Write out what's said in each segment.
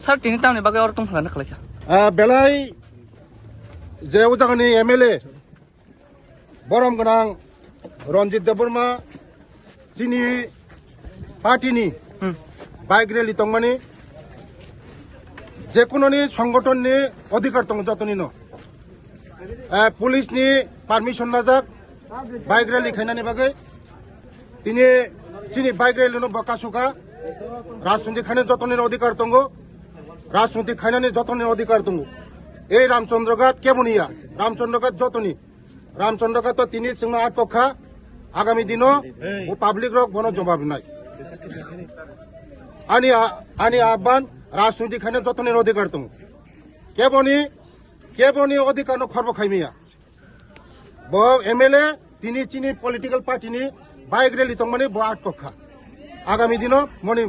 Sir, tinitang ni bagay or tong halanak lagi. Belai je ujagani MLA Borom Ganang Ronjit Deburma sini party ni bike rally tongmani যে কোনো নি সংগঠন নি অধিকার তং যতনি ন police নি পারমিশন না যাক বাইক র্যালি খাইনানি বাগে তিনি চিনি বাইক র্যালি ন বকাসুকা রাজনৈতিক খাইনে যতনের অধিকার তঙ্গ রাজনৈতিক খাইনানি যতনের অধিকার তঙ্গ এই রামচন্দ্রঘাট কেমনিয়া রামচন্দ্রঘাট যতনি রামচন্দ্রঘাট তো তিনি সিংহ আট পক্ষা আগামী দিনও ও পাবলিক রক বন জবাব নাই আনি আহ্বান রাজনৈতিক খানে যতনের অধিকার দं কেবনি অধিকার খর্ব খাইমিয়া ব এমএলএ তিনি চিনি পলিটিক্যাল পার্টিনি বাইক র্যালি দं মানে ব আট পক্ষা আগামী দিন মনে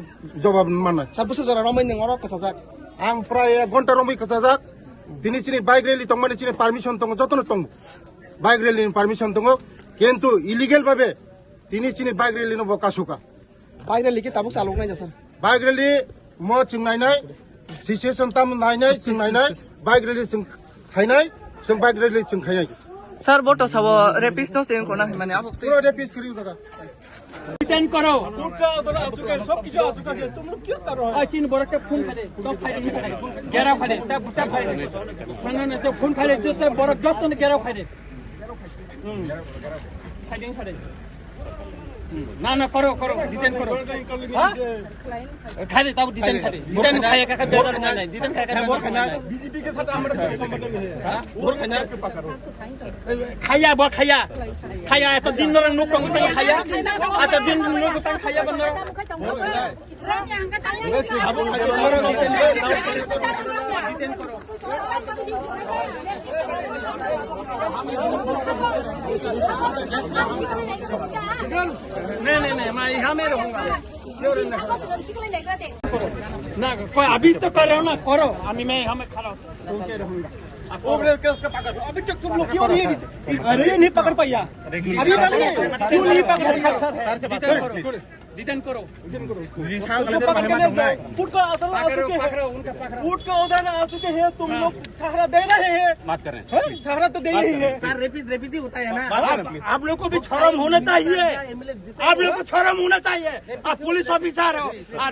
জবাব মানায় সাবসে জরা রমাই নং অরক কাসাজাক আং প্রায় 1 ঘন্টা রমাই কাসাজাক তিনি চিনি বাইক র্যালি দं মানে চিনি পারমিশন দं যতন দं বাইক র্যালি পারমিশন দं কিন্তু ইলিগেল ভাবে তিনি চিনি বাইক র্যালি ন বকাসুকা বাইরে লিখে তাবুক চালক নাই sir bike rally mo chung nainai situation tam nainai chung nainai bike rally chung khainai chung bike rally chung khainai Sir, boto sabo rapist no sin ko na মানে আপক puro rapist kariu jaga detain করো टूटका उधर आ चुका है सब कुछ आ चुका है तुम लोग क्यों कर रहे हो আই চিন বড় কে ফোন করে তো ফাইরে নি করে গেরা ফাইরে তা বুটা ফাইরে শুনুন না তো ফোন ফাইরে তো বড় যত নে গেরা ফাইরে ফাইরে নি করে না না করো ডিটেন করো হ্যাঁ খাইরে তাও ডিটেন খাইয়া কাকা বেজার না নাই ডিটেন খাইয়া কাকা बीजेपी के साथ हमारा संबंध नहीं है हां और खाना के पकड़ो খাইয়া এত দিন ধরে নুক কম খাইয়া এত দিন নুক কম খাইয়া বন্ধ ডিটেন করো नहीं मैं यहाँ में रहूंगा ना कोई अभी तो कर रहे हो ना करो अभी मैं यहाँ में खड़ा होके रहूंगा अभी तक तुम लोग क्यों नहीं पकड़ पाया अभी क्यों नहीं पकड़ डिटेन करो फुट का उधर आ चुके हैं तुम लोग सहारा दे रहे हैं बात कर रहे हैं सहारा तो दे ही है रेपिस होता है ना आप लोग को भी शर्म होना चाहिए आप लोग को शर्म होना चाहिए आप पुलिस ऑफिसर हो और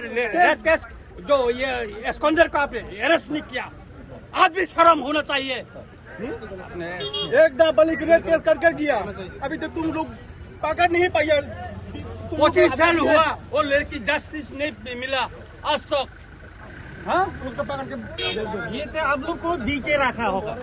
केस जो ये एस्कॉन्डर को आपने अरेस्ट नहीं किया आप भी शर्म होना चाहिए एक नाबालिग रेप केस कर किया अभी तक तुम लोग पकड़ नहीं पाया 25 साल हुआ और लड़की जस्टिस नहीं मिला आज तक हाँ उसको पकड़ के ये तो आप लोग को दी के रखा होगा